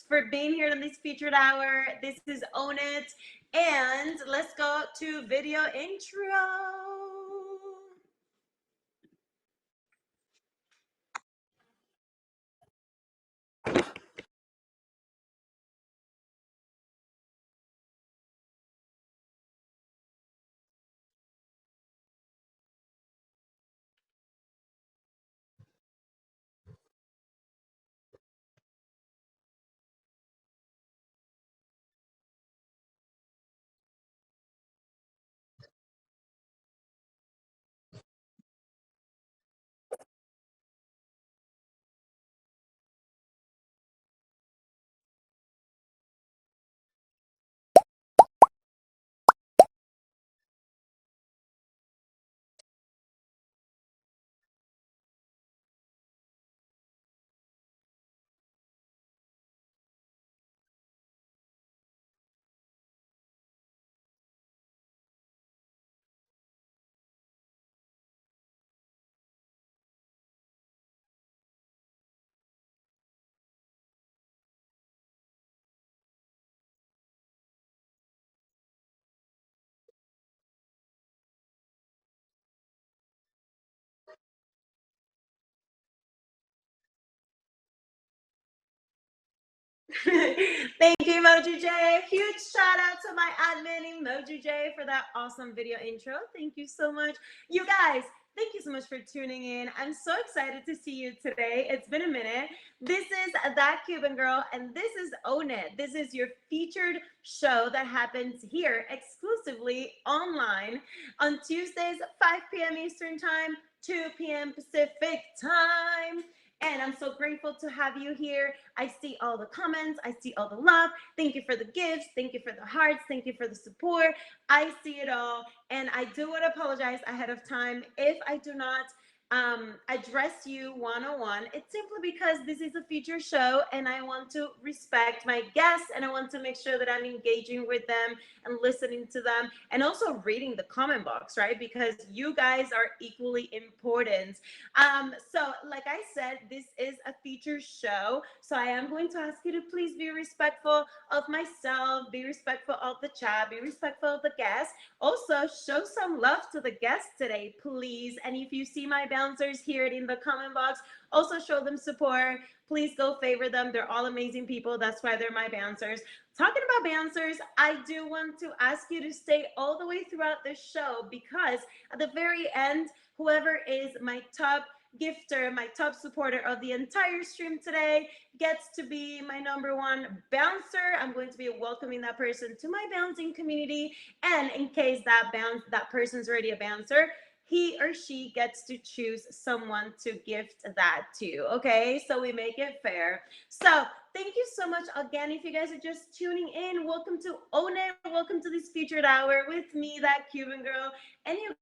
for being here in this featured hour. This is Own It. And let's go to video intro. Thank you, Emoji J. Huge shout out to my admin, Emoji J, for that awesome video intro. Thank you so much. You guys, thank you so much for tuning in. I'm so excited to see you today. It's been a minute. This is That Cuban Girl, and this is Own It. This is your featured show that happens here exclusively online on Tuesdays, 5 p.m. Eastern Time, 2 p.m. Pacific Time. And I'm so grateful to have you here. I see all the comments. I see all the love. Thank you for the gifts. Thank you for the hearts. Thank you for the support. I see it all. And I do want to apologize ahead of time if I do not address you one-on-one. It's simply because this is a feature show and I want to respect my guests and I want to make sure that I'm engaging with them and listening to them and also reading the comment box, right? Because you guys are equally important. So like I said, this is a feature show. So I am going to ask you to please be respectful of myself, be respectful of the chat, be respectful of the guests. Also, show some love to the guests today, please. And if you see my bouncers here in the comment box, also show them support. Please go favor them. They're all amazing people. That's why they're my bouncers. Talking about bouncers, I do want to ask you to stay all the way throughout the show because at the very end, whoever is my top gifter, my top supporter of the entire stream today gets to be my number one bouncer. I'm going to be welcoming that person to my bouncing community. And in case that person's already a bouncer, he or she gets to choose someone to gift that to. Okay, so we make it fair. So thank you so much again. If you guys are just tuning in, welcome to Own It. Welcome to this featured hour with me, That Cuban Girl. And you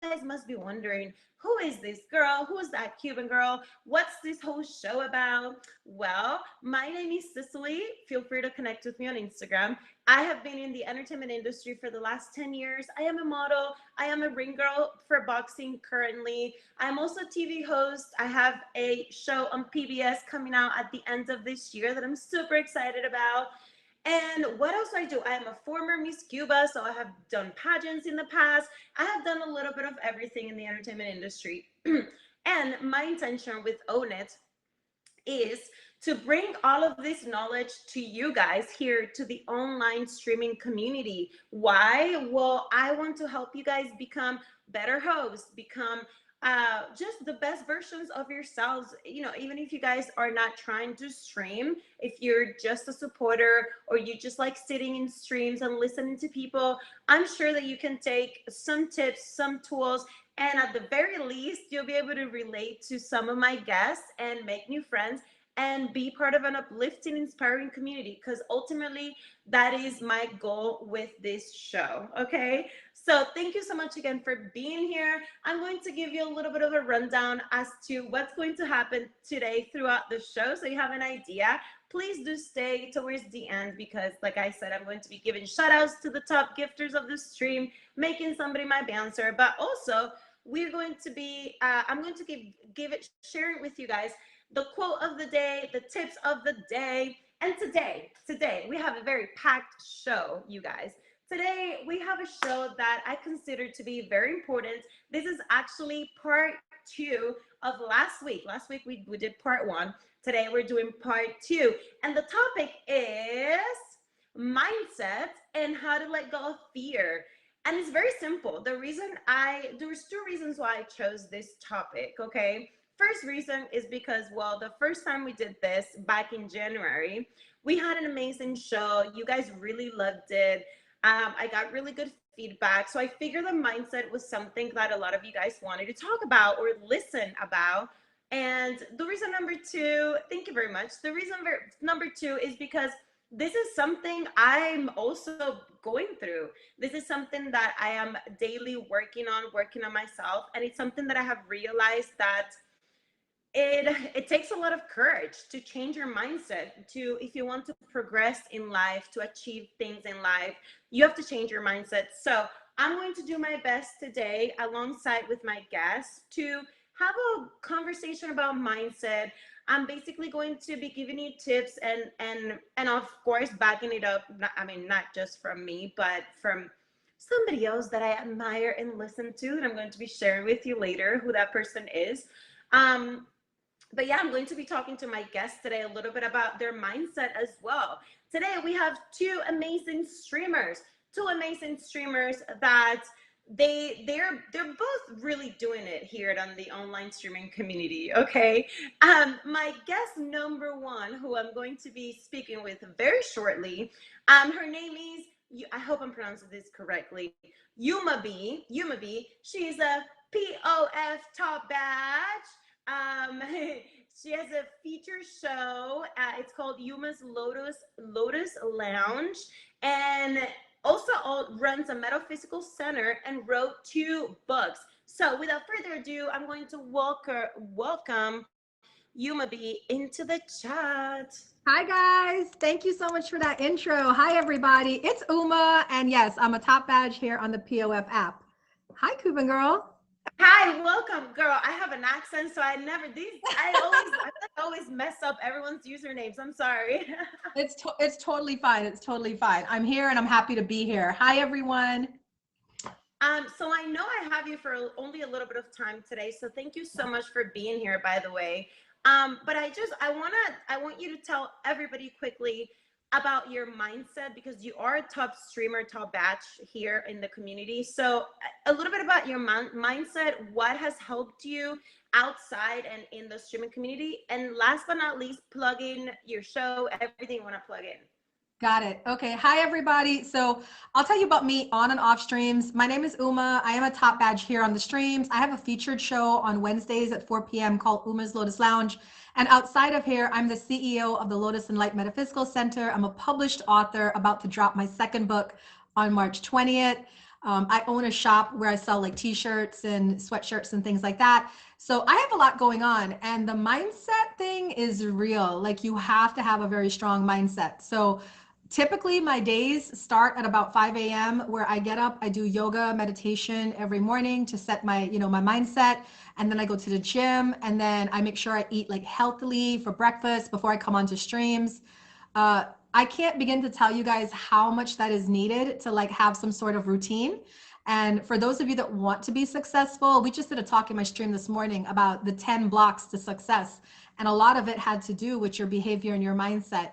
guys must be wondering, who is this girl? Who is that Cuban girl? What's this whole show about? Well, my name is Cicely. Feel free to connect with me on Instagram. I have been in the entertainment industry for the last 10 years. I am a model. I am a ring girl for boxing currently. I'm also a TV host. I have a show on PBS coming out at the end of this year that I'm super excited about. And what else I do? I am a former Miss Cuba, so I have done pageants in the past. I have done a little bit of everything in the entertainment industry. And my intention with Own It is to bring all of this knowledge to you guys here to the online streaming community. Why? Well, I want to help you guys become better hosts, become just the best versions of yourselves. You know, even if you guys are not trying to stream, if you're just a supporter or you just like sitting in streams and listening to people, I'm sure that you can take some tips, some tools, and at the very least, you'll be able to relate to some of my guests and make new friends and be part of an uplifting, inspiring community. Because ultimately, that is my goal with this show. Okay. So thank you so much again for being here. I'm going to give you a little bit of a rundown as to what's going to happen today throughout the show so you have an idea. Please do stay towards the end because, like I said, I'm going to be giving shout outs to the top gifters of the stream, making somebody my bouncer, but also we're going to be I'm going to share it with you guys, the quote of the day, the tips of the day, And today we have a very packed show, you guys. Today we have a show that I consider to be very important. This is actually part two of last week. Last week we did part one. Today we're doing part two. And the topic is mindset and how to let go of fear. And it's very simple. There's two reasons why I chose this topic, okay? First reason is because, well, the first time we did this back in January, we had an amazing show. You guys really loved it. I got really good feedback. So I figured the mindset was something that a lot of you guys wanted to talk about or listen about. And the reason number two, thank you very much. The reason number two is because this is something I'm also going through. This is something that I am daily working on myself. And it's something that I have realized that it takes a lot of courage to change your mindset. To If you want to progress in life, to achieve things in life, you have to change your mindset. So I'm going to do my best today alongside with my guests to have a conversation about mindset. I'm basically going to be giving you tips and of course backing it up. I mean, not just from me, but from somebody else that I admire and listen to, and I'm going to be sharing with you later who that person is. um but yeah, I'm going to be talking to my guests today a little bit about their mindset as well. Today we have two amazing streamers that they're both really doing it here on the online streaming community. Okay, my guest number one, who I'm going to be speaking with very shortly, her name is, I hope I'm pronouncing this correctly, Yuma B. Yuma B. She's a POF top badge. um she has a feature show. It's called Yuma's Lotus Lounge, and also runs a metaphysical center and wrote two books. So without further ado, I'm going to welcome Yuma B into the chat. Hi guys, thank you so much for that intro. Hi everybody, it's Uma, and yes, I'm a top badge here on the POF app. Hi Cuban girl. Hi, welcome, girl. I have an accent, so I always mess up everyone's usernames. I'm sorry. It's totally fine. It's totally fine. I'm here and I'm happy to be here. Hi everyone. So I know I have you for only a little bit of time today, so thank you so much for being here, by the way. But I want you to tell everybody quickly about your mindset, because you are a top streamer, top batch here in the community. So a little bit about your mindset, what has helped you outside and in the streaming community, and last but not least, plug in your show, everything you want to plug in. Got it. Okay. Hi, everybody. So I'll tell you about me on and off streams. My name is Uma. I am a top badge here on the streams. I have a featured show on Wednesdays at 4 p.m. called Uma's Lotus Lounge. And outside of here, I'm the CEO of the Lotus and Light Metaphysical Center. I'm a published author about to drop my second book on March 20th. I own a shop where I sell like t-shirts and sweatshirts and things like that. So I have a lot going on, and the mindset thing is real. Like, you have to have a very strong mindset. So typically my days start at about 5 a.m. where I get up, I do yoga, meditation every morning to set my, my mindset. And then I go to the gym, and then I make sure I eat like healthily for breakfast before I come onto streams. I can't begin to tell you guys how much that is needed to like have some sort of routine. And for those of you that want to be successful, we just did a talk in my stream this morning about the 10 blocks to success. And a lot of it had to do with your behavior and your mindset.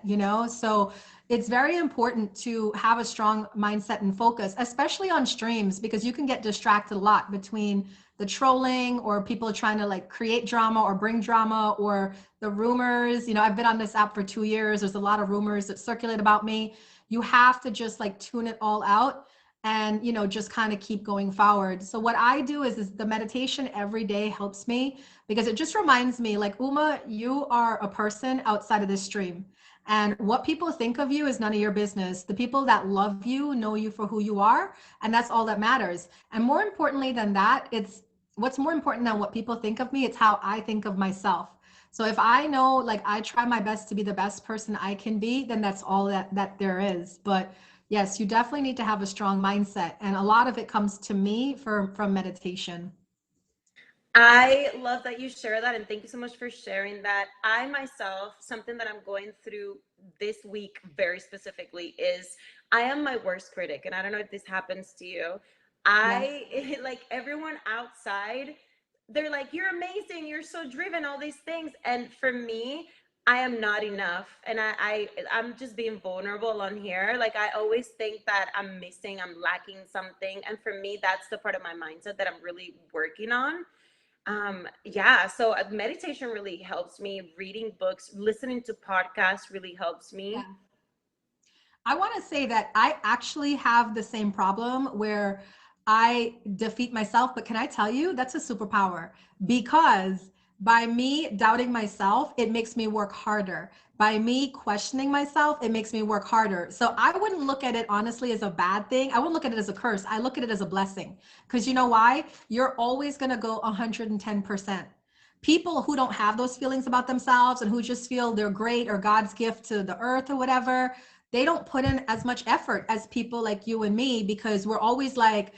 So it's very important to have a strong mindset and focus, especially on streams, because you can get distracted a lot between the trolling or people trying to like create drama or bring drama, or the rumors. I've been on this app for 2 years. There's a lot of rumors that circulate about me. You have to just like tune it all out and just kind of keep going forward. So what I do is the meditation every day helps me, because it just reminds me, like, Uma, you are a person outside of this stream, and what people think of you is none of your business. The people that love you know you for who you are, and that's all that matters. And more importantly than that, it's what's more important than what people think of me, it's how I think of myself. So if I know, like, I try my best to be the best person I can be, then that's all that there is. But yes, you definitely need to have a strong mindset. And a lot of it comes to me from meditation. I love that you share that, and thank you so much for sharing that. I myself, something that I'm going through this week very specifically is I am my worst critic, and I don't know if this happens to you. Yes. I like everyone outside, they're like, "You're amazing, you're so driven, all these things," and for me, I am not enough, and I'm just being vulnerable on here. Like I always think that I'm missing, I'm lacking something, and for me, that's the part of my mindset that I'm really working on. Yeah, so meditation really helps me. Reading books, listening to podcasts really helps me. Yeah. I want to say that I actually have the same problem where I defeat myself, but can I tell you that's a superpower because by me doubting myself, it makes me work harder. By me questioning myself, it makes me work harder. So I wouldn't look at it honestly as a bad thing. I wouldn't look at it as a curse. I look at it as a blessing because you know why? You're always going to go 110%. People who don't have those feelings about themselves and who just feel they're great or God's gift to the earth or whatever, they don't put in as much effort as people like you and me because we're always like,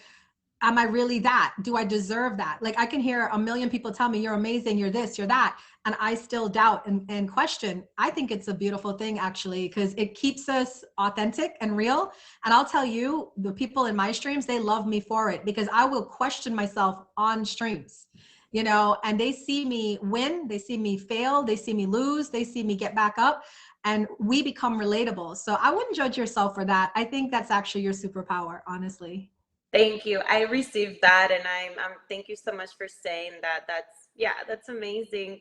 am I really that? Do I deserve that? Like I can hear a million people tell me you're amazing, you're this, you're that, and I still doubt and question. I think it's a beautiful thing actually because it keeps us authentic and real. And I'll tell you, the people in my streams, they love me for it because I will question myself on streams. And they see me win, they see me fail, they see me lose, they see me get back up, and we become relatable. So I wouldn't judge yourself for that. I think that's actually your superpower, honestly. Thank you. I received that, and I'm thank you so much for saying that. That's yeah, that's amazing.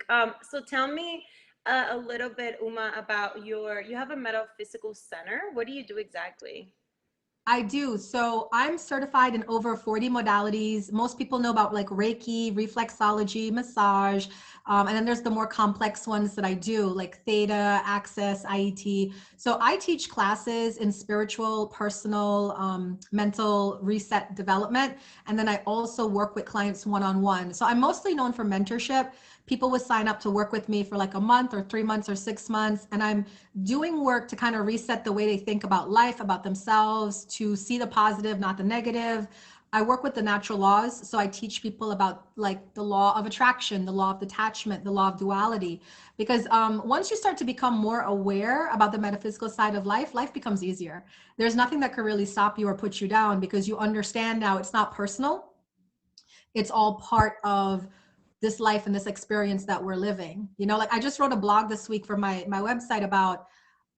So tell me a little bit, Uma, about you have a metaphysical center. What do you do exactly? I do. So I'm certified in over 40 modalities. Most people know about like Reiki, reflexology, massage. And then there's the more complex ones that I do, like Theta, Access, IET. So I teach classes in spiritual, personal, mental reset development. And then I also work with clients one on one. So I'm mostly known for mentorship. People would sign up to work with me for like a month or 3 months or 6 months. And I'm doing work to kind of reset the way they think about life, about themselves, to see the positive, not the negative. I work with the natural laws. So I teach people about like the law of attraction, the law of detachment, the law of duality. Because once you start to become more aware about the metaphysical side of life, life becomes easier. There's nothing that could really stop you or put you down because you understand now it's not personal. It's all part of this life and this experience that we're living. Like I just wrote a blog this week for my website about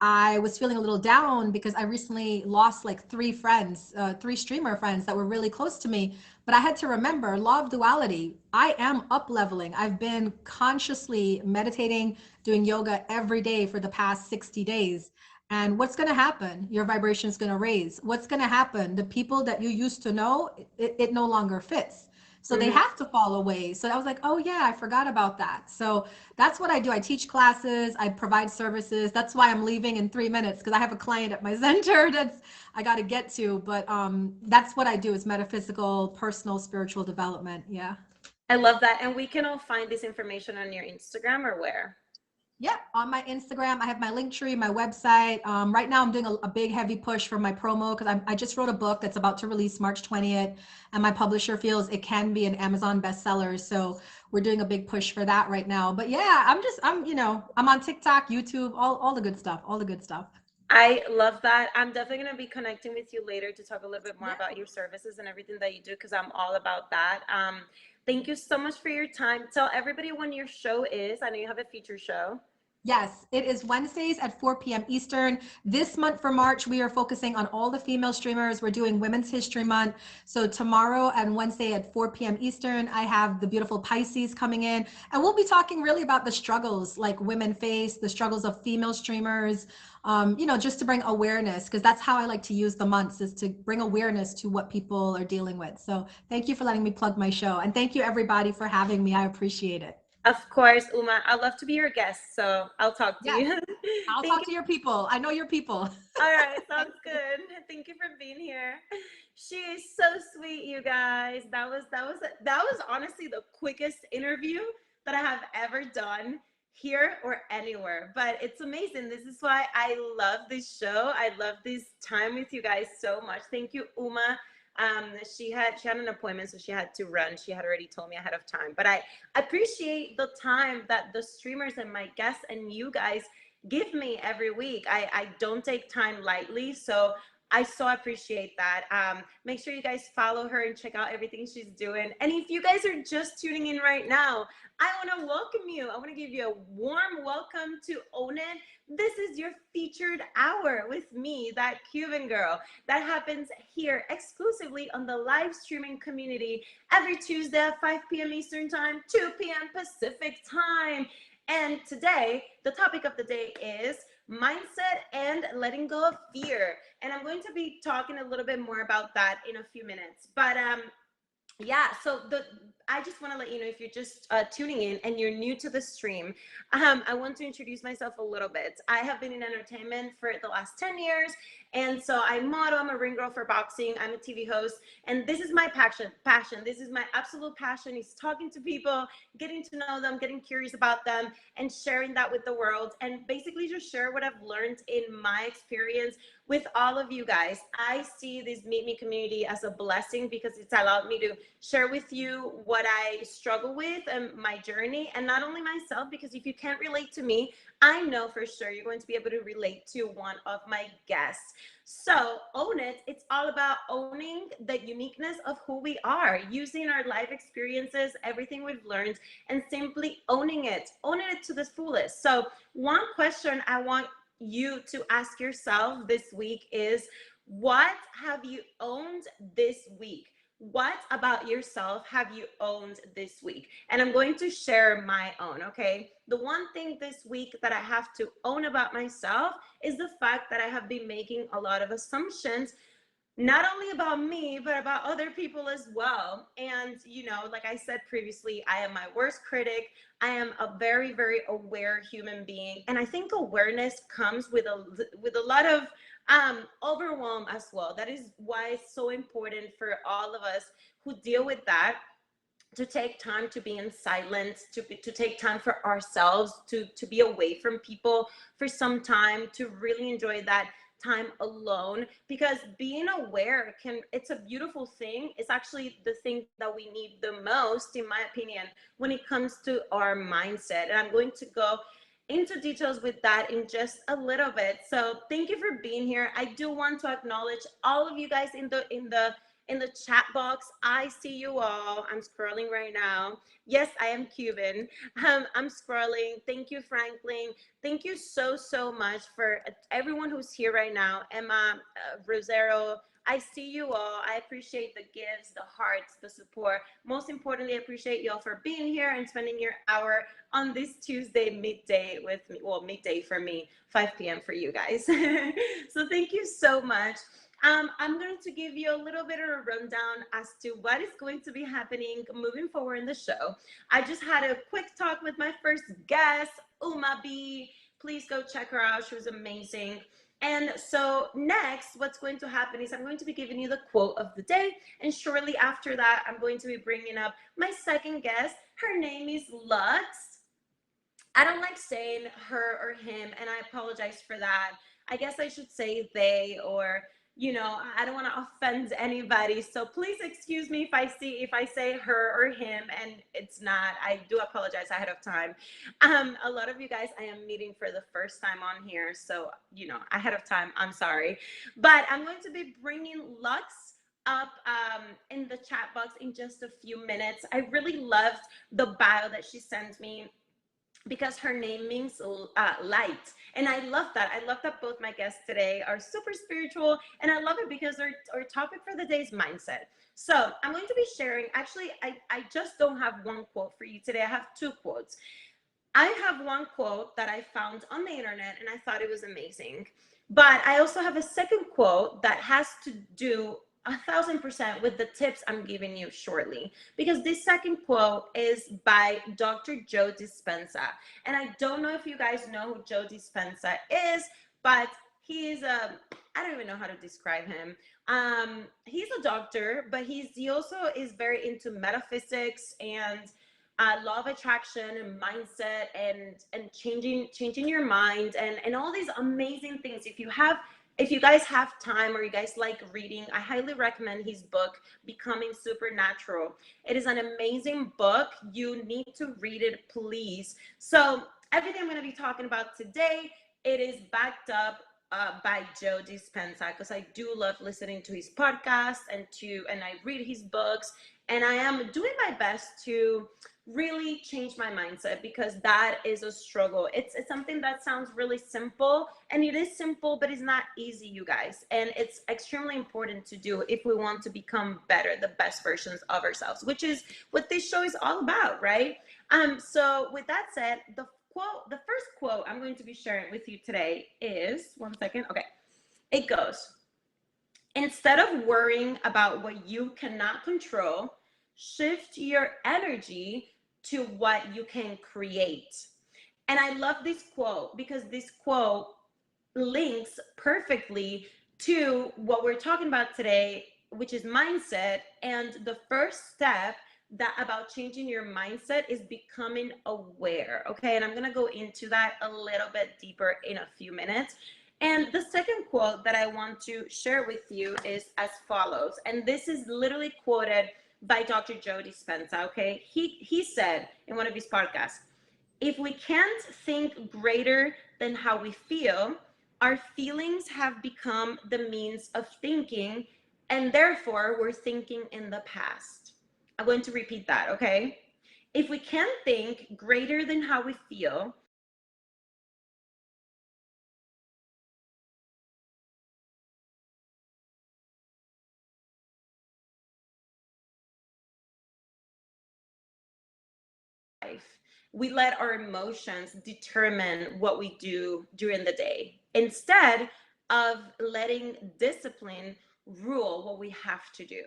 I was feeling a little down because I recently lost like three friends, three streamer friends that were really close to me. But I had to remember law of duality. I am up leveling. I've been consciously meditating, doing yoga every day for the past 60 days. And what's going to happen? Your vibration is going to raise. What's going to happen? The people that you used to know, it no longer fits. So they Mhm. have to fall away. So I was like, oh yeah, I forgot about that. So that's what I do. I teach classes, I provide services. That's why I'm leaving in 3 minutes because I have a client at my center that's I got to get to. But that's what I do is metaphysical, personal, spiritual development. Yeah. I love that. And we can all find this information on your Instagram or where? Yeah, on my Instagram, I have my link tree, my website. Right now, I'm doing a big, heavy push for my promo because I just wrote a book that's about to release March 20th, and my publisher feels it can be an Amazon bestseller. So we're doing a big push for that right now. But yeah, I'm on TikTok, YouTube, all the good stuff, all the good stuff. I love that. I'm definitely going to be connecting with you later to talk a little bit more Yeah. about your services and everything that you do because I'm all about that. Thank you so much for your time. Tell everybody when your show is. I know you have a feature show. Yes, it is Wednesdays at 4 p.m. Eastern. This month for March, we are focusing on all the female streamers. We're doing Women's History Month. So tomorrow and Wednesday at 4 p.m. Eastern, I have the beautiful Pisces coming in. And we'll be talking really about the struggles like women face, the struggles of female streamers, just to bring awareness, because that's how I like to use the months is to bring awareness to what people are dealing with. So thank you for letting me plug my show. And thank you everybody for having me. I appreciate it. Of course, Uma. I'd love to be your guest, so I'll talk to Yes. you. I'll Thank talk you. to your people. I know your people. All right, sounds good. Thank you for being here. She is so sweet, you guys. That was honestly the quickest interview that I have ever done here or anywhere. But it's amazing. This is why I love this show. I love this time with you guys so much. Thank you, Uma. She had an appointment, so she had to run. She had already told me ahead of time. But I appreciate the time that the streamers and my guests and you guys give me every week. I don't take time lightly, so I so appreciate that. Make sure you guys follow her and check out everything she's doing. And if you guys are just tuning in right now, I want to welcome you. I want to give you a warm welcome to Own It. This is your featured hour with me, that Cuban girl. That happens here exclusively on the live streaming community every Tuesday at 5 p.m. Eastern Time, 2 p.m. Pacific Time. And today, the topic of the day is mindset and letting go of fear. And I'm going to be talking a little bit more about that in a few minutes. But yeah, so I just want to let you know, if you're just tuning in and you're new to the stream, I want to introduce myself a little bit. I have been in entertainment for the last 10 years, and so I model. I'm a ring girl for boxing. I'm a TV host, and this is my passion. This is my absolute passion, is talking to people, getting to know them, getting curious about them, and sharing that with the world, and basically just share what I've learned in my experience with all of you guys. I see this Meet Me community as a blessing because it's allowed me to share with you what I struggle with and my journey, and not only myself, because if you can't relate to me, I know for sure you're going to be able to relate to one of my guests. So Own It, it's all about owning the uniqueness of who we are, using our life experiences, everything we've learned, and simply owning it to the fullest. So one question I want you to ask yourself this week is, what have you owned this week? What about yourself have you owned this week? And I'm going to share my own, okay? The one thing this week that I have to own about myself is the fact that I have been making a lot of assumptions, not only about me, but about other people as well. And, you know, like I said previously, I am my worst critic. I am a very, very aware human being. And I think awareness comes with a lot of overwhelm as well. That is why it's so important for all of us who deal with that to take time to be in silence, to take time for ourselves, to be away from people for some time, to really enjoy that time alone, because being aware it's a beautiful thing. It's actually the thing that we need the most, in my opinion, when it comes to our mindset. And I'm going to go into details with that in just a little bit. So thank you for being here. I do want to acknowledge all of you guys in the chat box. I see you all. I'm scrolling right now. Yes, I am Cuban. I'm scrolling. Thank you, Franklin. Thank you so much for everyone who's here right now. Emma, Rosero, I see you all. I appreciate the gifts, the hearts, the support. Most importantly, I appreciate you all for being here and spending your hour on this Tuesday midday with me. Well, midday for me, 5 p.m. for you guys. So thank you so much. I'm going to give you a little bit of a rundown as to what is going to be happening moving forward in the show. I just had a quick talk with my first guest, Uma B. Please go check her out. She was amazing. And so next, what's going to happen is I'm going to be giving you the quote of the day. And shortly after that, I'm going to be bringing up my second guest. Her name is Lux. I don't like saying her or him, and I apologize for that. I guess I should say they, or, you know, I don't want to offend anybody. So please excuse me if I say her or him and it's not. I do apologize ahead of time. A lot of you guys I am meeting for the first time on here. So, you know, ahead of time, I'm sorry. But I'm going to be bringing Lux up in the chat box in just a few minutes. I really loved the bio that she sent me, because her name means light. And I love that. I love that both my guests today are super spiritual. And I love it because our topic for the day is mindset. So I'm going to be sharing, actually, I just don't have one quote for you today. I have two quotes. I have one quote that I found on the internet and I thought it was amazing. But I also have a second quote that has to do 1,000% with the tips I'm giving you shortly, because this second quote is by Dr. Joe Dispenza. And I don't know if you guys know who Joe Dispenza is, but he's I don't even know how to describe him. He's a doctor, but he also is very into metaphysics and law of attraction and mindset and changing your mind and all these amazing things. If you have If you guys have time or you guys like reading, I highly recommend his book, Becoming Supernatural. It is an amazing book. You need to read it, please. So, everything I'm going to be talking about today, it is backed up by Joe Dispenza, because I do love listening to his podcast and I read his books, and I am doing my best to really change my mindset, because that is a struggle. It's something that sounds really simple, and it is simple, but it's not easy, you guys, and it's extremely important to do if we want to become better, the best versions of ourselves, which is what this show is all about, right? So with that said, the first quote I'm going to be sharing with you today is, one second, okay, it goes, instead of worrying about what you cannot control, shift your energy to what you can create. And I love this quote, because this quote links perfectly to what we're talking about today, which is mindset. And the first step that about changing your mindset is becoming aware. Okay. And I'm going to go into that a little bit deeper in a few minutes. And the second quote that I want to share with you is as follows. And this is literally quoted by Dr. Joe Dispenza. Okay. He said in one of his podcasts, if we can't think greater than how we feel, our feelings have become the means of thinking, and therefore we're thinking in the past. I'm going to repeat that, okay? If we can't think greater than how we feel, life, we let our emotions determine what we do during the day instead of letting discipline rule what we have to do.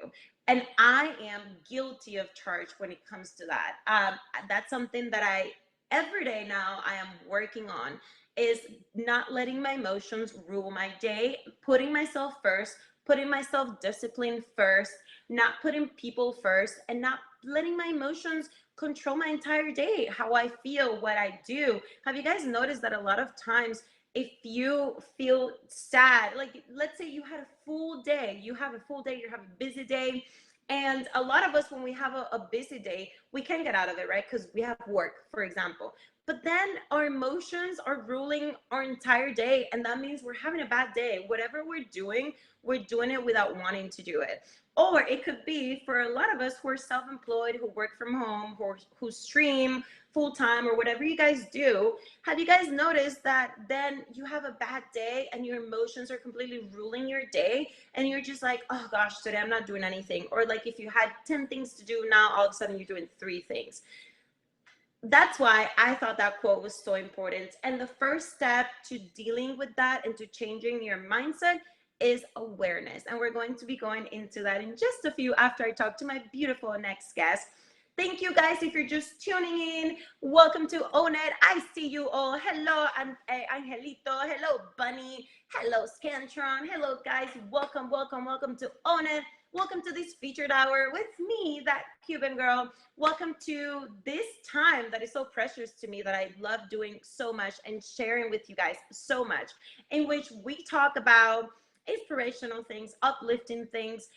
And I am guilty of charge when it comes to that. That's something that I every day now I am working on, is not letting my emotions rule my day, putting myself first, putting myself discipline first, not putting people first, and not letting my emotions control my entire day, how I feel, what I do. Have you guys noticed that a lot of times, if you feel sad, like let's say you had a full day, you have a full day, you have a busy day, and a lot of us, when we have a busy day, we can get out of it, right? Because we have work, for example. But then our emotions are ruling our entire day, and that means we're having a bad day. Whatever we're doing it without wanting to do it. Or it could be for a lot of us who are self-employed, who work from home, who stream full time, or whatever you guys do. Have you guys noticed that then you have a bad day and your emotions are completely ruling your day, and you're just like, oh gosh, today I'm not doing anything. Or like if you had 10 things to do, now all of a sudden you're doing 3 things. That's why I thought that quote was so important. And the first step to dealing with that and to changing your mindset is awareness. And we're going to be going into that in just a few after I talk to my beautiful next guest. Thank you guys if you're just tuning in. Welcome to Own It. I see you all. Hello, Angelito. Hello, Bunny. Hello, Scantron. Hello, guys. Welcome, welcome, welcome to Own It. Welcome to this featured hour with me, that Cuban girl. Welcome to this time that is so precious to me, that I love doing so much and sharing with you guys so much, in which we talk about inspirational things, uplifting things,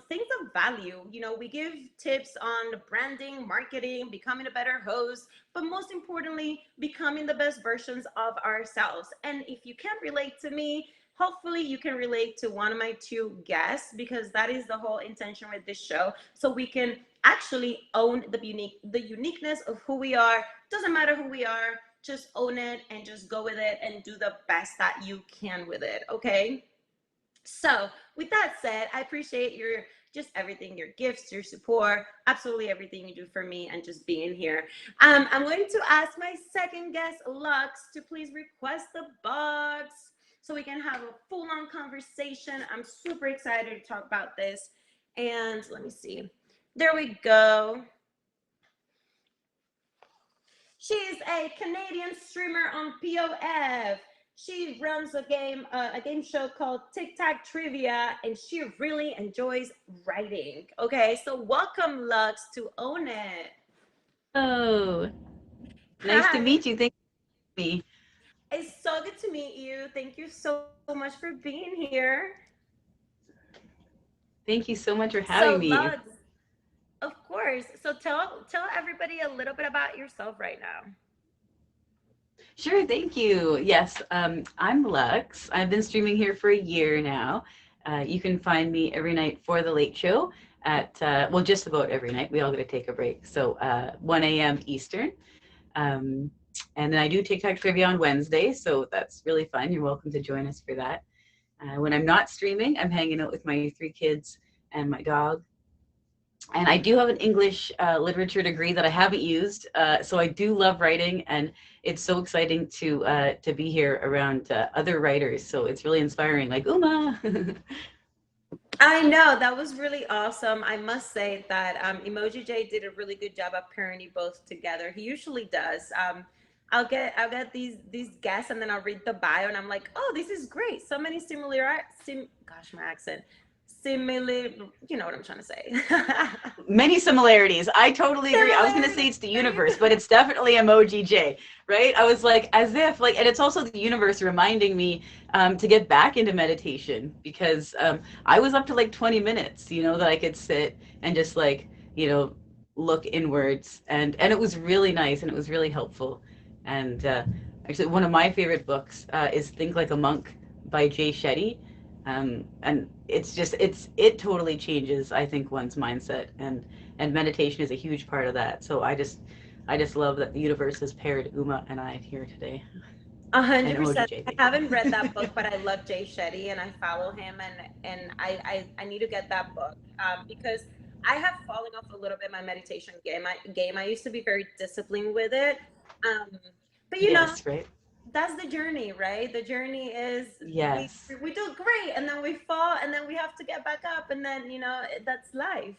things of value. You know, we give tips on branding, marketing, becoming a better host, but most importantly, becoming the best versions of ourselves. And if you can't relate to me, hopefully you can relate to one of my 2 guests, because that is the whole intention with this show. So we can actually own the uniqueness of who we are. Doesn't matter who we are, just own it and just go with it and do the best that you can with it. Okay. So with that said, I appreciate your just everything, your gifts, your support, absolutely everything you do for me, and just being here. I'm going to ask my second guest, Lux, to please request the box so we can have a full-on conversation. I'm super excited to talk about this. And let me see. There we go. She's a Canadian streamer on POF. She runs a game show called Tic Tac Trivia, and she really enjoys writing. Okay, so welcome, Lux, to Own It. Oh, nice to Hi. meet you. Thank you. It's so good to meet you. Thank you so much for being here. Thank you so much for So, having me. Lugs, of course. So tell everybody a little bit about yourself right now. Sure, thank you. Yes, I'm Lux. I've been streaming here for a year now. You can find me every night for the late show at, well, just about every night. We all got to take a break. So 1 a.m. Eastern. Um, and then I do TikTok trivia on Wednesday. So that's really fun. You're welcome to join us for that. When I'm not streaming, I'm hanging out with my 3 kids and my dog. And I do have an English literature degree that I haven't used, so I do love writing, and it's so exciting to be here around other writers. So it's really inspiring, like Uma. I know that was really awesome. I must say that Emoji J did a really good job of pairing you both together. He usually does. I'll get these guests and then I'll read the bio and I'm like, oh, this is great. So many gosh, my accent. Similar, you know what I'm trying to say. Many similarities. I totally agree. I was going to say Similarities. it's the There you universe, but go. it's definitely Emoji J, right? I was like, as if, like, and it's also the universe reminding me to get back into meditation because I was up to like 20 minutes, that I could sit and just like, you know, look inwards. And it was really nice and it was really helpful. And actually, one of my favorite books is Think Like a Monk by Jay Shetty. And it totally changes, I think, one's mindset, and meditation is a huge part of that. So I just love that the universe has paired Uma and I here today. A And hundred Emoji percent. J, I thank you. haven't read that book, but I love Jay Shetty and I follow him and I need to get that book because I have fallen off a little bit my meditation game. I used to be very disciplined with it, um, but Yes, right. that's the journey, right? The journey is we Yes. we do great and then we fall and then we have to get back up and then that's life.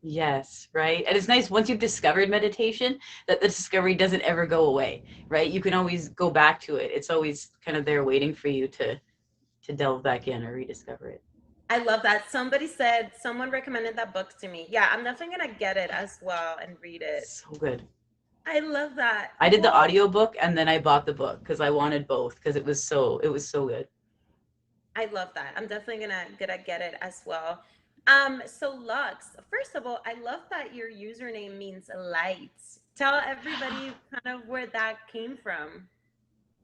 Yes, right. And it's nice once you've discovered meditation that the discovery doesn't ever go away, right? You can always go back to it. It's always kind of there waiting for you to delve back in or rediscover it. I love that. Someone recommended that book to me. Yeah, I'm definitely gonna get it as well and read it. So good. I love that. I did the Well, audiobook and then I bought the book because I wanted both because it was so good. I love that. I'm definitely gonna get it as well. So Lux, first of all, I love that your username means light. Tell everybody kind of where that came from.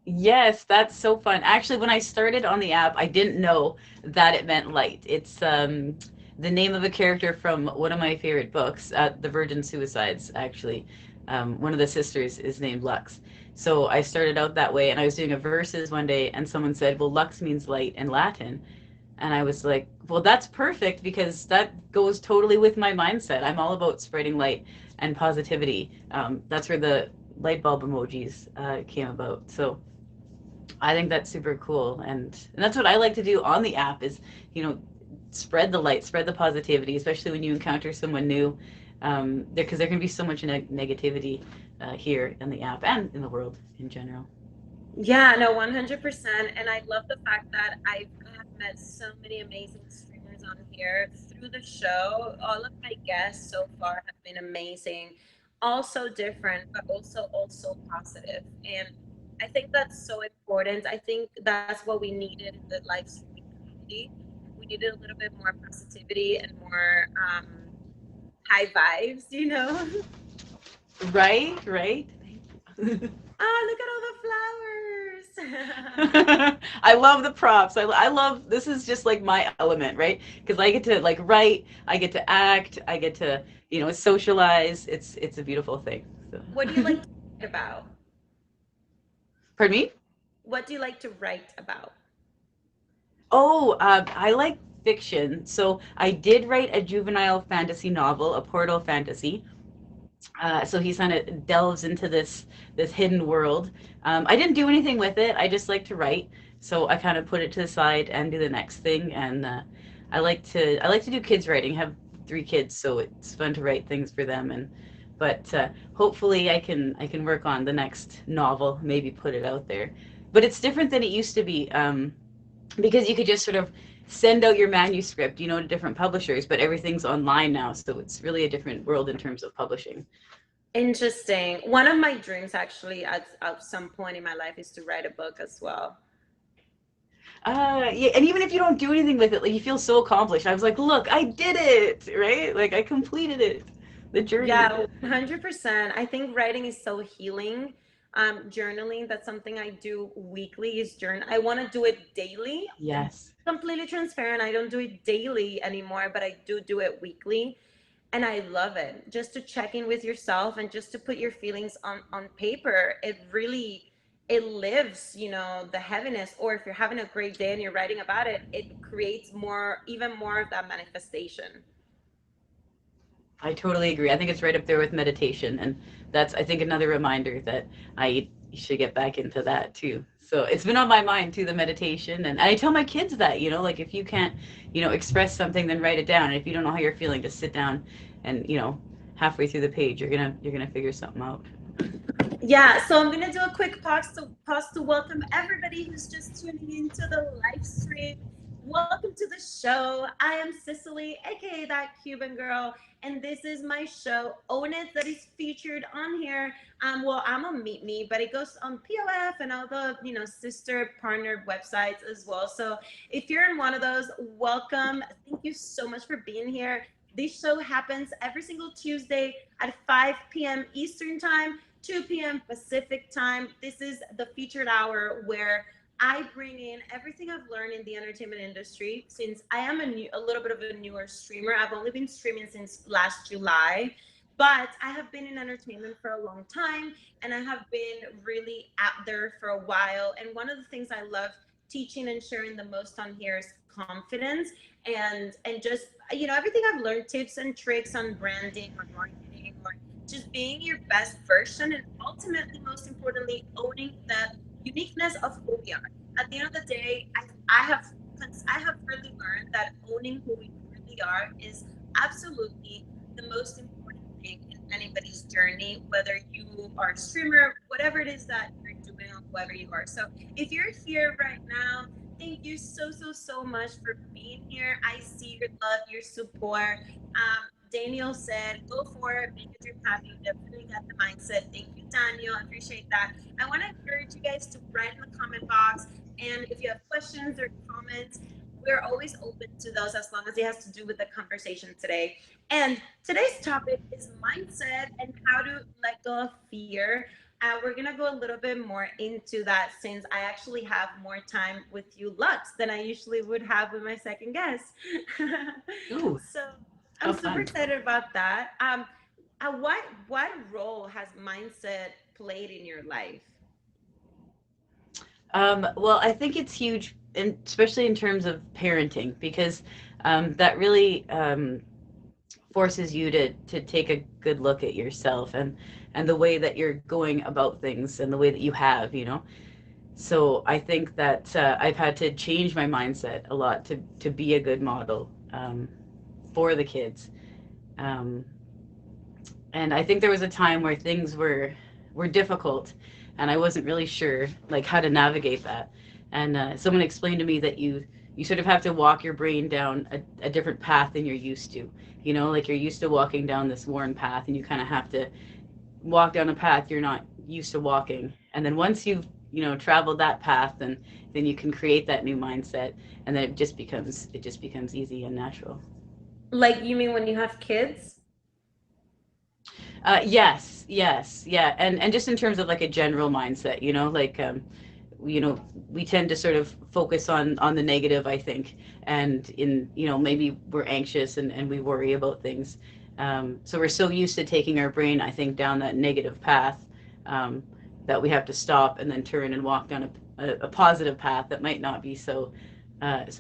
Yes, that's so fun. Actually, when I started on the app, I didn't know that it meant light. It's the name of a character from one of my favorite books, The Virgin Suicides, actually. One of the sisters is named Lux. So I started out that way, and I was doing a verses one day, and someone said, well, Lux means light in Latin. And I was like, well, that's perfect because that goes totally with my mindset. I'm all about spreading light and positivity. That's where the light bulb emojis came about. So I think that's super cool, and that's what I like to do on the app is, you know, spread the light, spread the positivity, especially when you encounter someone new. Because there can be so much negativity here in the app and in the world in general. Yeah, no, 100%. And I love the fact that I have met so many amazing streamers on here through the show. All of my guests so far have been amazing, all so different, but also positive. And I think that's so important. I think that's what we needed in the live streaming community. We needed a little bit more positivity and more high vibes, you know? Right, right. Oh, look at all the flowers. I love the props. I love this is just like my element, right? Because I get to like write, I get to act, I get to socialize. It's a beautiful thing. So. What do you like to write about? Pardon me? What do you like to write about? Oh, I like fiction. So I did write a juvenile fantasy novel, a portal fantasy. So he kind of delves into this hidden world. I didn't do anything with it. I just like to write, so I kind of put it to the side and do the next thing. And I like to do kids writing. I have 3 kids, so it's fun to write things for them. But hopefully I can work on the next novel, maybe put it out there. But it's different than it used to be. Because you could just sort of send out your manuscript, to different publishers, but everything's online now, so it's really a different world in terms of publishing. Interesting. One of my dreams, actually, at some point in my life, is to write a book as well. Yeah, and even if you don't do anything with it, like you feel so accomplished. I was like, look, I did it, right? Like I completed it, the journey. Yeah, 100%. I think writing is so healing. Journaling, that's something I do weekly, is journal. I want to do it daily. Yes. Completely transparent. I don't do it daily anymore, but I do it weekly. And I love it. Just to check in with yourself and just to put your feelings on paper. It really, it lives, the heaviness. Or if you're having a great day and you're writing about it, it creates more, even more of that manifestation. I totally agree. I think it's right up there with meditation, and that's I think another reminder that I should get back into that too. So it's been on my mind too, the meditation, and I tell my kids that like if you can't express something, then write it down, and if you don't know how you're feeling, just sit down, and halfway through the page, you're gonna figure something out. Yeah, so I'm gonna do a quick pause to welcome everybody who's just tuning into the live stream. Welcome to the show. I am Cicely, aka that Cuban girl, and this is my show, Own It, that is featured on here. Well, I'm on Meet Me, but it goes on POF and all the sister partnered websites as well. So if you're in one of those, welcome. Thank you so much for being here. This show happens every single Tuesday at 5 p.m. Eastern Time, 2 p.m. Pacific Time. This is the featured hour where I bring in everything I've learned in the entertainment industry. Since I am a little bit of a newer streamer, I've only been streaming since last July, but I have been in entertainment for a long time and I have been really out there for a while. And one of the things I love teaching and sharing the most on here is confidence and just everything I've learned, tips and tricks on branding or marketing or just being your best version, and ultimately, most importantly, owning the uniqueness of who we are. At the end of the day, I have really learned that owning who we really are is absolutely the most important thing in anybody's journey, whether you are a streamer, whatever it is that you're doing, or whoever you are. So if you're here right now, thank you so much for being here. I see your love, your support. Daniel said, go for it, make a dream happen. You definitely got the mindset. Thank you, Daniel. I appreciate that. I want to encourage you guys to write in the comment box. And if you have questions or comments, we're always open to those as long as it has to do with the conversation today. And today's topic is mindset and how to let go of fear. We're going to go a little bit more into that since I actually have more time with you, Lux, than I usually would have with my second guest. Ooh, So I'm how super fun. excited about that. What role has mindset played in your life? Well, I think it's huge, especially in terms of parenting, because that really forces you to take a good look at yourself and the way that you're going about things and the way that you have. So I think that I've had to change my mindset a lot to be a good model for the kids. Um, and I think there was a time where things were difficult, and I wasn't really sure like how to navigate that. And someone explained to me that you sort of have to walk your brain down a different path than you're used to. Like you're used to walking down this worn path, and you kind of have to walk down a path you're not used to walking. And then once you've traveled that path, then you can create that new mindset, and then it just becomes easy and natural. Like, you mean when you have kids? Yes, yes, yeah, and just in terms of like a general mindset, like you know, we tend to sort of focus on the negative, I think, and maybe we're anxious and we worry about things. So we're so used to taking our brain, I think, down that negative path, um, that we have to stop and then turn and walk down a positive path that might not be so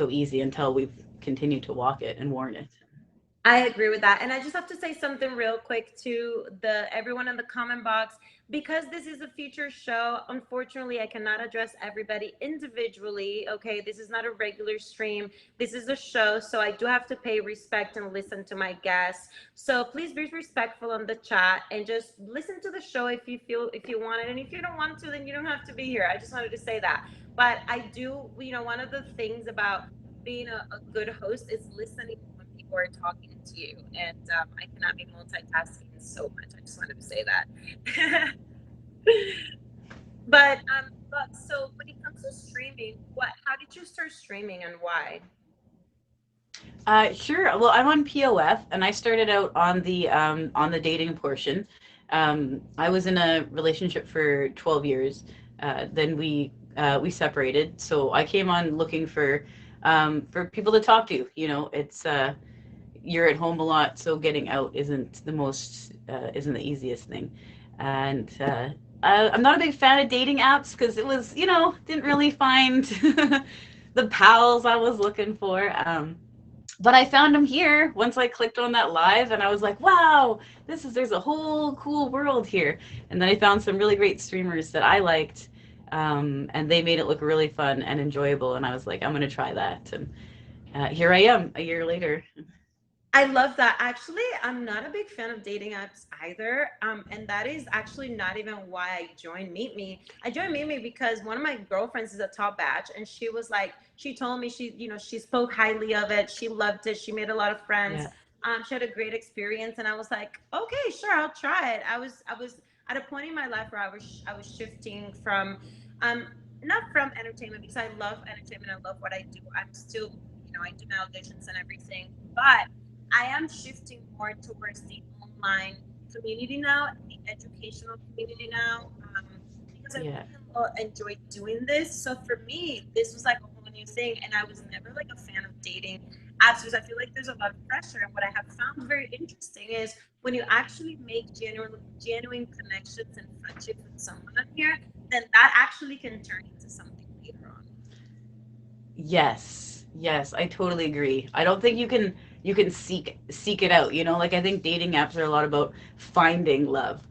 easy until we've continued to walk it and worn it. I agree with that. And I just have to say something real quick to the everyone in the comment box. Because this is a feature show, unfortunately, I cannot address everybody individually. Okay, this is not a regular stream. This is a show, so I do have to pay respect and listen to my guests. So please be respectful on the chat and just listen to the show if you want it. And if you don't want to, then you don't have to be here. I just wanted to say that. But I do, one of the things about being a good host is listening before talking to you, and I cannot be multitasking so much. I just wanted to say that. But so when it comes to streaming, how did you start streaming and why? Sure. Well, I'm on POF, and I started out on the dating portion. I was in a relationship for 12 years. Then we separated, so I came on looking for people to talk to. You know, it's you're at home a lot, so getting out isn't the easiest thing. And I'm not a big fan of dating apps because it was, didn't really find the pals I was looking for. But I found them here once I clicked on that live, and I was like, wow, there's a whole cool world here. And then I found some really great streamers that I liked, and they made it look really fun and enjoyable. And I was like, I'm gonna try that. And here I am a year later. I love that. Actually, I'm not a big fan of dating apps either. And that is actually not even why I joined Meet Me. I joined Meet Me because one of my girlfriends is a top batch, and she was like, she told me she spoke highly of it. She loved it. She made a lot of friends. Yeah, She had a great experience, and I was like, okay, sure, I'll try it. I was at a point in my life where I was shifting from, um, not from entertainment because I love entertainment. I love what I do. I'm still, I do my auditions and everything, but I am shifting more towards the online community now, the educational community now, because I yeah. really enjoy doing this. So for me, this was like a whole new thing, and I was never like a fan of dating apps because I feel like there's a lot of pressure. And what I have found very interesting is when you actually make genuine connections and friendships with someone on here, then that actually can turn into something later on. Yes, yes, I totally agree. I don't think you can seek it out, like I think dating apps are a lot about finding love,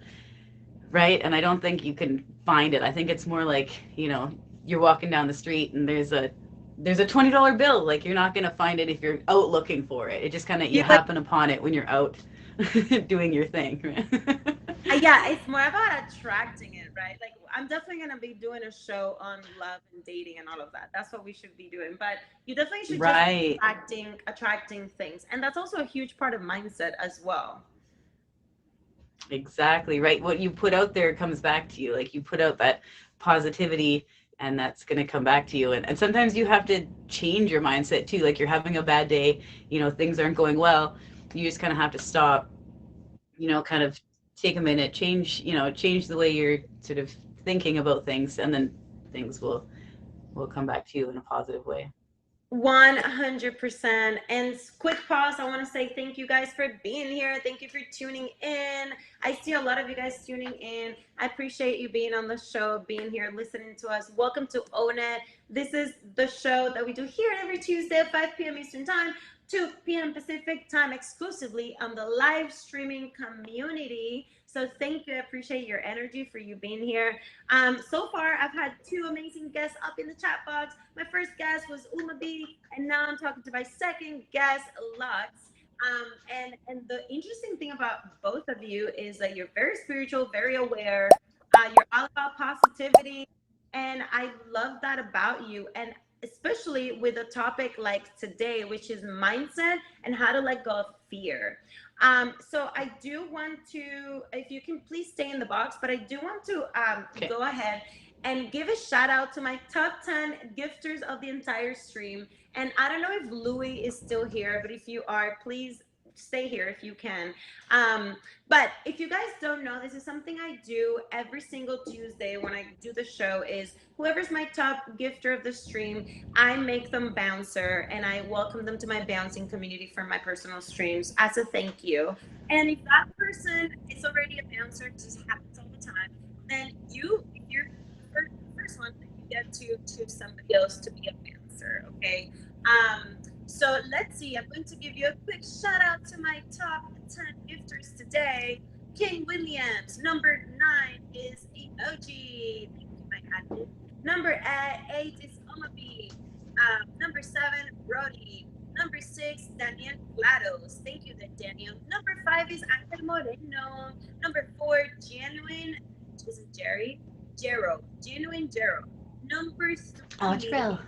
right? And I don't think you can find it. I think it's more like, you're walking down the street and there's a $20 bill. Like you're not gonna find it if you're out looking for it. It just kind of you You like happen upon it when you're out doing your thing. yeah, it's more about attracting it, right? Like I'm definitely gonna be doing a show on love and dating and all of that. That's what we should be doing. But you definitely should just be Right. attracting things. And that's also a huge part of mindset as well. Exactly, right. What you put out there comes back to you. Like you put out that positivity and that's going to come back to you. And sometimes you have to change your mindset too. Like you're having a bad day, things aren't going well. You just kind of have to stop, kind of take a minute, change the way you're sort of thinking about things, and then things will come back to you in a positive way. 100%. And quick pause. I want to say thank you guys for being here. Thank you for tuning in. I see a lot of you guys tuning in. I appreciate you being on the show, being here, listening to us. Welcome to Own It. This is the show that we do here every Tuesday at 5 p.m. Eastern Time, 2 p.m. Pacific Time, exclusively on the live streaming community. So thank you. I appreciate your energy for you being here. So far, I've had two amazing guests up in the chat box. My first guest was Uma B, and now I'm talking to my second guest, Lux. And the interesting thing about both of you is that you're very spiritual, very aware. You're all about positivity, and I love that about you. And especially with a topic like today, which is mindset and how to let go of fear. So I do want to, if you can please stay in the box, but I do want to Okay. go ahead and give a shout out to my top 10 gifters of the entire stream. And I don't know if Louis is still here, but if you are, please stay here if you can. But if you guys don't know, this is something I do every single Tuesday when I do the show is whoever's my top gifter of the stream, I make them bouncer and I welcome them to my bouncing community for my personal streams as a thank you. And if that person is already a bouncer, this happens all the time, then if you're the first one, then you get to choose somebody else to be a bouncer, okay? So let's see. I'm going to give you a quick shout out to my top 10 gifters today. King Williams. Number 9 is Emoji. Thank you, my admin. Number 8 is Omabi. Number 7, Brody. Number 6, Daniel Claros. Thank you, Daniel. Number 5 is Angel Moreno. Number 4, Genuine. Is it Jerry? Jero. Genuine Jero. Number Oh, it's 3. real.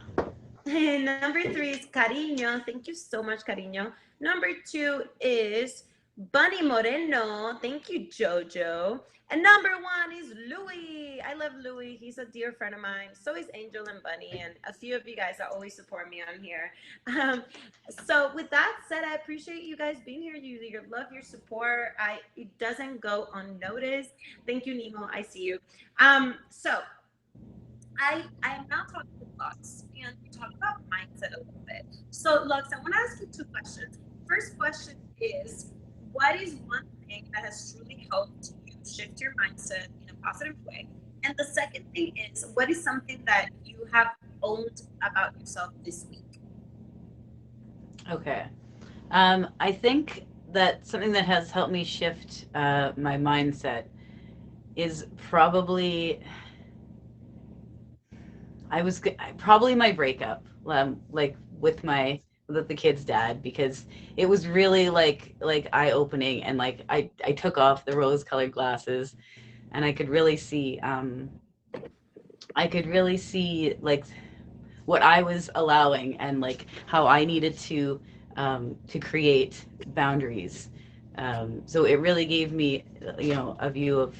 And number 3 is Cariño. Thank you so much, Cariño. Number 2 is Bunny Moreno. Thank you, Jojo. And number 1 is Louis. I love Louis. He's a dear friend of mine. So is Angel and Bunny, and a few of you guys that always support me on here. So with that said, I appreciate you guys being here. Your love, your support. It doesn't go unnoticed. Thank you, Nemo. I see you. So I am now talking to Lux, and we talk about mindset a little bit. So, Lux, I want to ask you 2 questions. First question is, what is one thing that has truly helped you shift your mindset in a positive way? And the second thing is, what is something that you have owned about yourself this week? Okay. I think that something that has helped me shift my mindset is probably probably my breakup, like with the kid's dad, because it was really like eye opening, and like I took off the rose colored glasses, and I could really see like what I was allowing, and like how I needed to create boundaries. So it really gave me, a view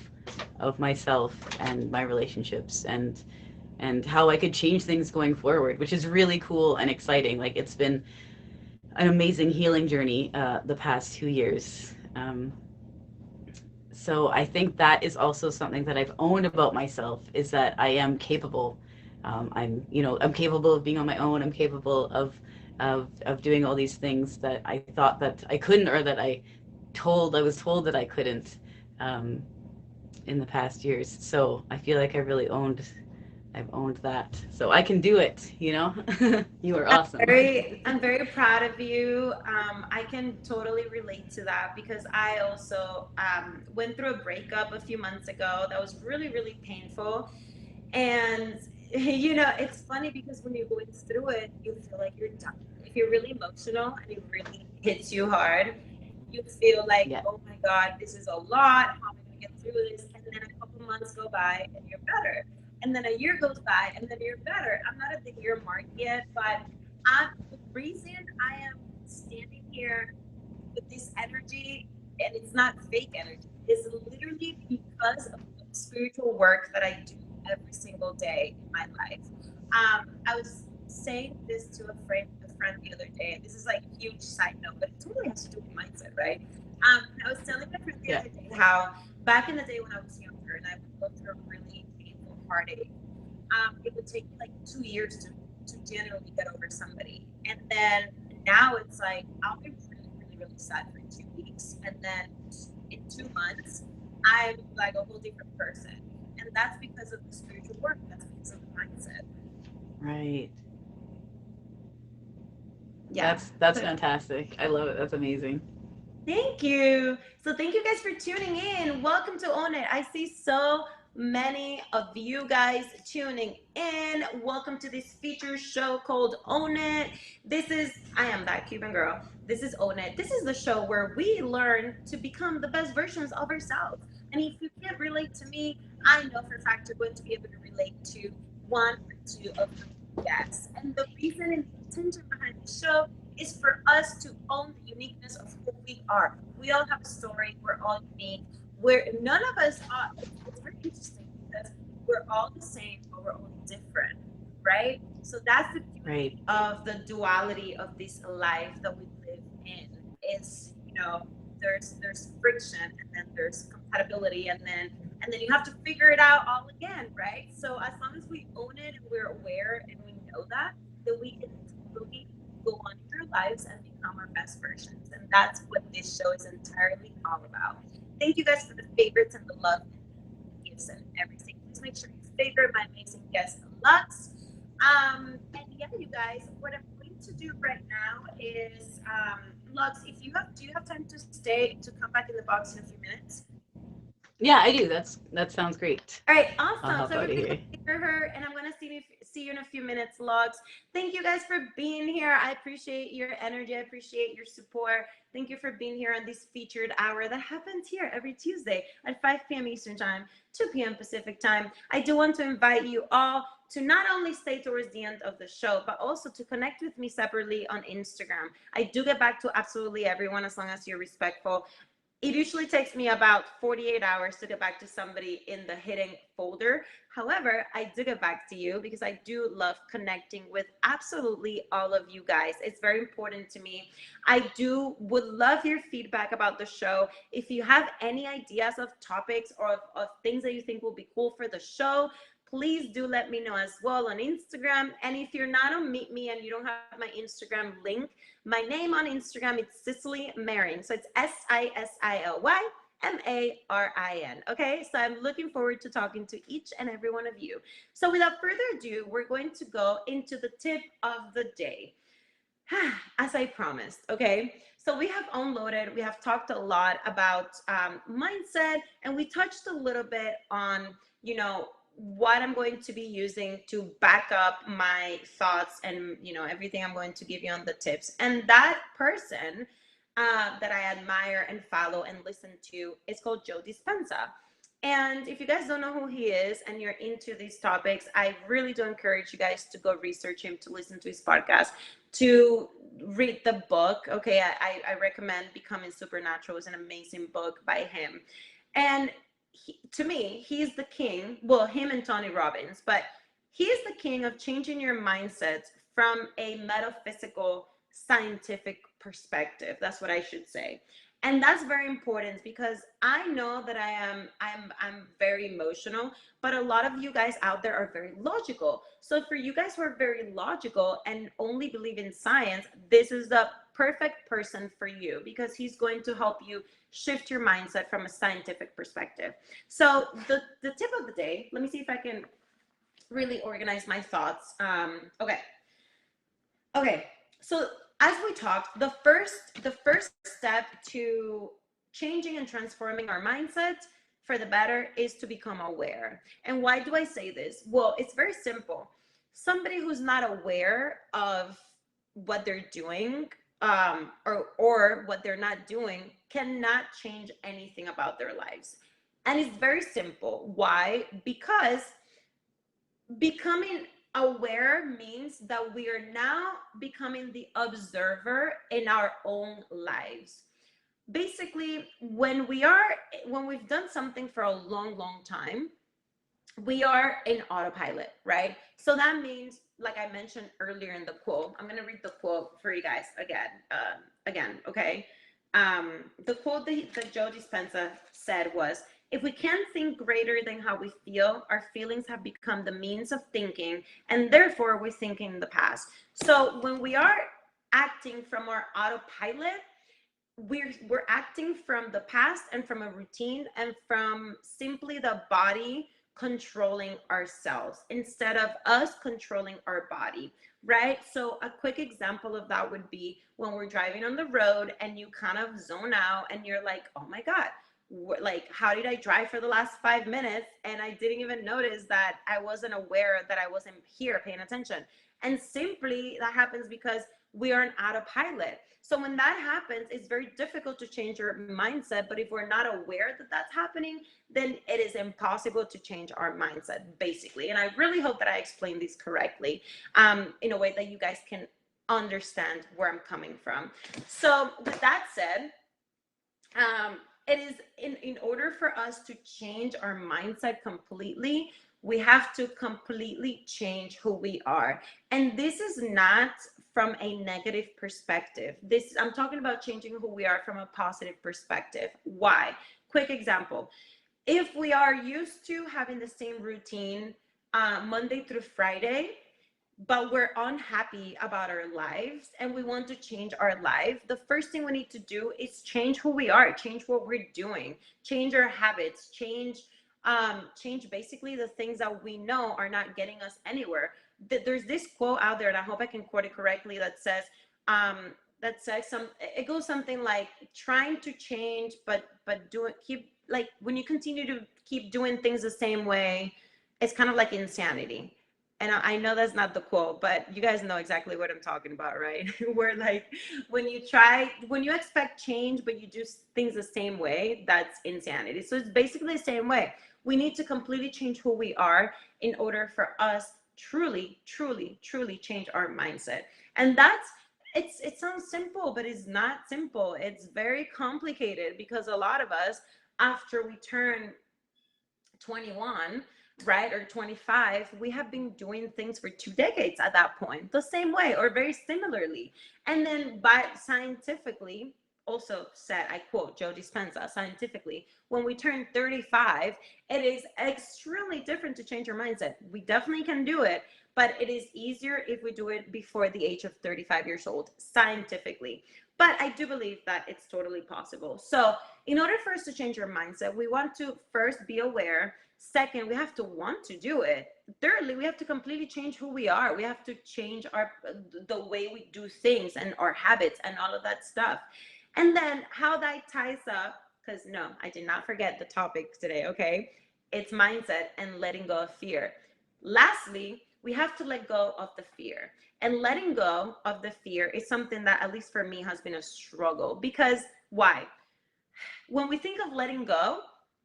of myself and my relationships, and how I could change things going forward, which is really cool and exciting. Like, it's been an amazing healing journey the past 2 years. So I think that is also something that I've owned about myself, is that I am capable. I'm capable of being on my own. I'm capable of doing all these things that I thought that I couldn't, or that I was told that I couldn't, in the past years. So I feel like I've owned that. So I can do it, You are awesome. I'm very proud of you. I can totally relate to that because I also went through a breakup a few months ago that was really, really painful. And, it's funny because when you're going through it, you feel like you're done. If you're really emotional and it really hits you hard, you feel like, Yeah. oh my God, this is a lot. How am I going to get through this? And then a couple months go by and you're better. And then a year goes by and then you're better. I'm not at the year mark yet, but the reason I am standing here with this energy, and it's not fake energy, is literally because of the spiritual work that I do every single day in my life. I was saying this to a friend the other day, and this is like a huge side note, but it totally has to do with mindset, right? I was telling my friend the Yeah. other day how back in the day when I was younger and I would go through a really painful heartache, it would take me like 2 years to generally get over somebody. And then now it's like I'll be really, really, really sad for 2 weeks. And then in 2 months, I'm like a whole different person. And that's because of the spiritual work, that's because of the mindset. Right. Yeah. That's fantastic. I love it. That's amazing. Thank you. So thank you guys for tuning in. Welcome to Own It. I see so many of you guys tuning in. Welcome to this feature show called Own It. I am that Cuban girl. This is Own It. This is the show where we learn to become the best versions of ourselves. And if you can't relate to me, I know for a fact you're going to be able to relate to one or two of the guests. And the reason and the intention behind the show is for us to own the uniqueness of who we are. We all have a story. We're all unique. None of us are. It's very interesting because we're all the same, but we're all different, right? So that's the beauty of the duality of this life that we live in. Is there's friction, and then there's compatibility, and then you have to figure it out all again, right? So as long as we own it and we're aware and we know that, then we can totally go on in our lives and become our best versions. And that's what this show is entirely all about. Thank you guys for the favorites and the love and the gifts and everything. Please make sure you favorite my amazing guest, Lux. And yeah, you guys, what I'm going to do right now is, Lux, do you have time to come back in the box in a few minutes? Yeah, I do. That sounds great. All right, I'll awesome. hop So out of everybody here. go favor her, and I'm gonna See you in a few minutes, logs. Thank you guys for being here. I appreciate your energy. I appreciate your support. Thank you for being here on this featured hour that happens here every Tuesday at 5 p.m. Eastern Time, 2 p.m. Pacific Time. I do want to invite you all to not only stay towards the end of the show, but also to connect with me separately on Instagram. I do get back to absolutely everyone as long as you're respectful. It usually takes me about 48 hours to get back to somebody in the hidden folder. However, I do get back to you because I do love connecting with absolutely all of you guys. It's very important to me. I would love your feedback about the show. If you have any ideas of topics or of things that you think will be cool for the show, please do let me know as well on Instagram. And if you're not on Meet Me and you don't have my Instagram link, my name on Instagram is Cicely Marin. So it's SISILYMARIN. Okay, so I'm looking forward to talking to each and every one of you. So without further ado, we're going to go into the tip of the day. As I promised, okay? So we have unloaded, we have talked a lot about mindset, and we touched a little bit on, what I'm going to be using to back up my thoughts and, everything I'm going to give you on the tips. And that person that I admire and follow and listen to is called Joe Dispenza. And if you guys don't know who he is and you're into these topics, I really do encourage you guys to go research him, to listen to his podcast, to read the book. Okay, I recommend Becoming Supernatural. It's an amazing book by him. And to me, he's the king. Well, him and Tony Robbins, but he is the king of changing your mindset from a metaphysical, scientific perspective. That's what I should say. And that's very important because I know that I'm very emotional, but a lot of you guys out there are very logical. So for you guys who are very logical and only believe in science, this is the perfect person for you because he's going to help you shift your mindset from a scientific perspective. So the tip of the day, let me see if I can really organize my thoughts. Okay. So as we talked, the first step to changing and transforming our mindset for the better is to become aware. And why do I say this? Well, it's very simple. Somebody who's not aware of what they're doing or what they're not doing cannot change anything about their lives. And it's very simple. Why? Because becoming aware means that we are now becoming the observer in our own lives. Basically, when we've done something for a long time, we are in autopilot, right? So that means, like I mentioned earlier in the quote, I'm going to read the quote for you guys again, okay? The quote that Joe Dispenza said was, if we can't think greater than how we feel, our feelings have become the means of thinking, and therefore we're thinking in the past. So when we are acting from our autopilot, we're acting from the past and from a routine and from simply the body controlling ourselves instead of us controlling our body, right? So a quick example of that would be when we're driving on the road and you kind of zone out and you're like, oh my God, like, how did I drive for the last 5 minutes? And I didn't even notice that I wasn't aware that I wasn't here paying attention. And simply that happens because we are an autopilot. So when that happens, it's very difficult to change your mindset. But if we're not aware that that's happening, then it is impossible to change our mindset, basically. And I really hope that I explained this correctly in a way that you guys can understand where I'm coming from. So with that said, it is in order for us to change our mindset completely, we have to completely change who we are. And this is not from a negative perspective. I'm talking about changing who we are from a positive perspective. Why? Quick example. If we are used to having the same routine Monday through Friday, but we're unhappy about our lives and we want to change our life, the first thing we need to do is change who we are, change what we're doing, change our habits, change basically the things that we know are not getting us anywhere. There's this quote out there, and I hope I can quote it correctly, that says it goes something like, trying to change but when you continue to keep doing things the same way, it's kind of like insanity. and I know that's not the quote, but you guys know exactly what I'm talking about, right? Where like when you expect change, but you do things the same way, that's insanity. So it's basically the same way. We need to completely change who we are in order for us truly, truly, truly change our mindset. And that's it sounds simple, but it's not simple. It's very complicated because a lot of us, after we turn 21, right, or 25, we have been doing things for 2 decades at that point, the same way or very similarly. And then by scientifically, also said, I quote Joe Dispenza, scientifically, when we turn 35, it is extremely different to change your mindset. We definitely can do it, but it is easier if we do it before the age of 35 years old, scientifically. But I do believe that it's totally possible. So in order for us to change our mindset, we want to first be aware. Second, we have to want to do it. Thirdly, we have to completely change who we are. We have to change the way we do things and our habits and all of that stuff. And then how that ties up, because no, I did not forget the topic today, okay? It's mindset and letting go of fear. Lastly, we have to let go of the fear. And letting go of the fear is something that, at least for me, has been a struggle. Because why? When we think of letting go,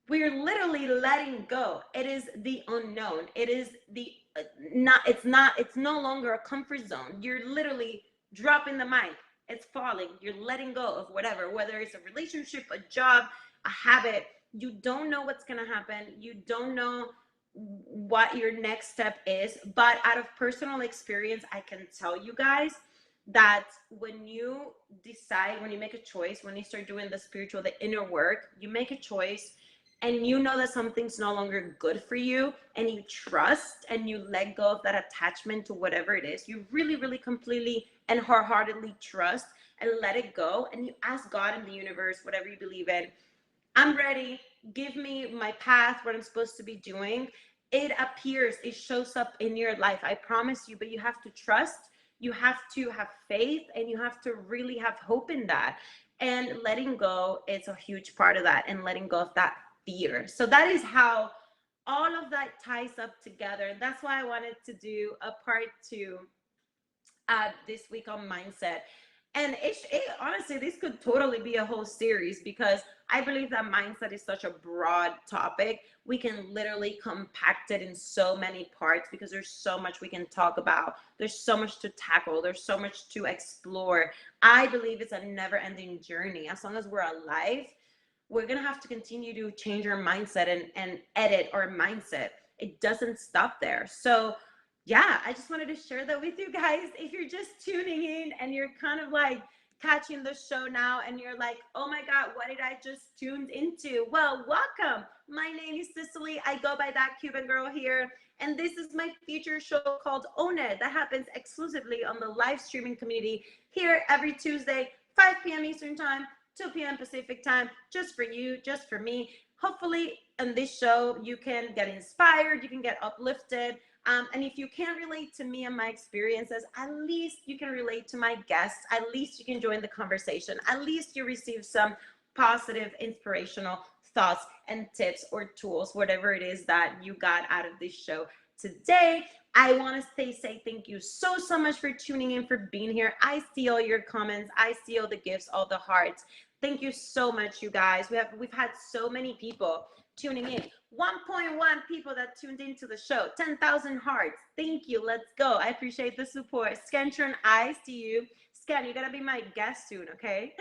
we're literally letting go. It is the unknown. It is the it's no longer a comfort zone. You're literally dropping the mic. It's falling. You're letting go of whatever, whether it's a relationship, a job, a habit. You don't know what's going to happen. You don't know what your next step is. But out of personal experience, I can tell you guys that when you decide, when you make a choice, when you start doing the spiritual, the inner work, you make a choice and you know that something's no longer good for you, and you trust and you let go of that attachment to whatever it is. You really, really completely and wholeheartedly trust and let it go. And you ask God in the universe, whatever you believe in, I'm ready. Give me my path, what I'm supposed to be doing. It appears, it shows up in your life. I promise you, but you have to trust, you have to have faith, and you have to really have hope in that. And letting go is a huge part of that, and letting go of that fear. So that is how all of that ties up together. And that's why I wanted to do a part two this week on mindset. And honestly, this could totally be a whole series because I believe that mindset is such a broad topic. We can literally compact it in so many parts because there's so much we can talk about. There's so much to tackle. There's so much to explore. I believe it's a never-ending journey. As long as we're alive, we're going to have to continue to change our mindset and edit our mindset. It doesn't stop there. So yeah, I just wanted to share that with you guys. If you're just tuning in and you're kind of like catching the show now and you're like, oh my God, what did I just tuned into? Well, welcome. My name is Cicely. I go by that Cuban girl here. And this is my feature show called Own It that happens exclusively on the live streaming community here every Tuesday, 5 p.m. Eastern Time, 2 p.m. Pacific Time, just for you, just for me. Hopefully, in this show, you can get inspired, you can get uplifted. And if you can't relate to me and my experiences, at least you can relate to my guests. At least you can join the conversation. At least you receive some positive, inspirational thoughts and tips or tools, whatever it is that you got out of this show today. I want to say thank you so much for tuning in, for being here. I see all your comments. I see all the gifts, all the hearts. Thank you so much, you guys. We've had so many people tuning in. 1.1 people that tuned into the show. 10,000 hearts. Thank you. Let's go. I appreciate the support. Scantron, I see you. Scan, you gotta be my guest soon, okay?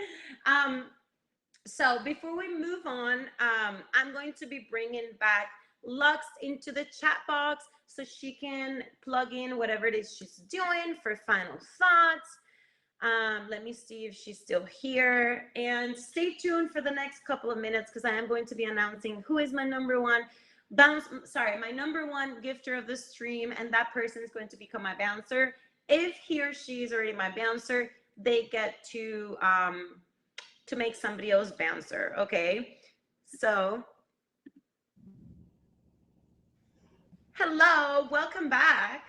So before we move on, I'm going to be bringing back Lux into the chat box so she can plug in whatever it is she's doing for final thoughts. Let me see if she's still here, and stay tuned for the next couple of minutes because I am going to be announcing who is my number one gifter of the stream, and that person is going to become my bouncer. If he or she is already my bouncer, they get to make somebody else bouncer. Okay, so hello, welcome back.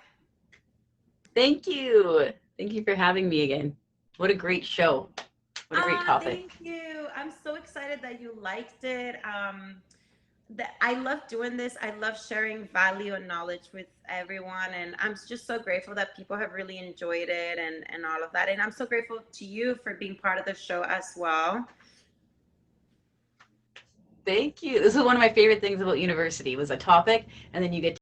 Thank you. Thank you for having me again. What a great show. What a great topic. Thank you. I'm so excited that you liked it. I love doing this. I love sharing value and knowledge with everyone. And I'm just so grateful that people have really enjoyed it and all of that. And I'm so grateful to you for being part of the show as well. Thank you. This is one of my favorite things about university was a topic, and then you get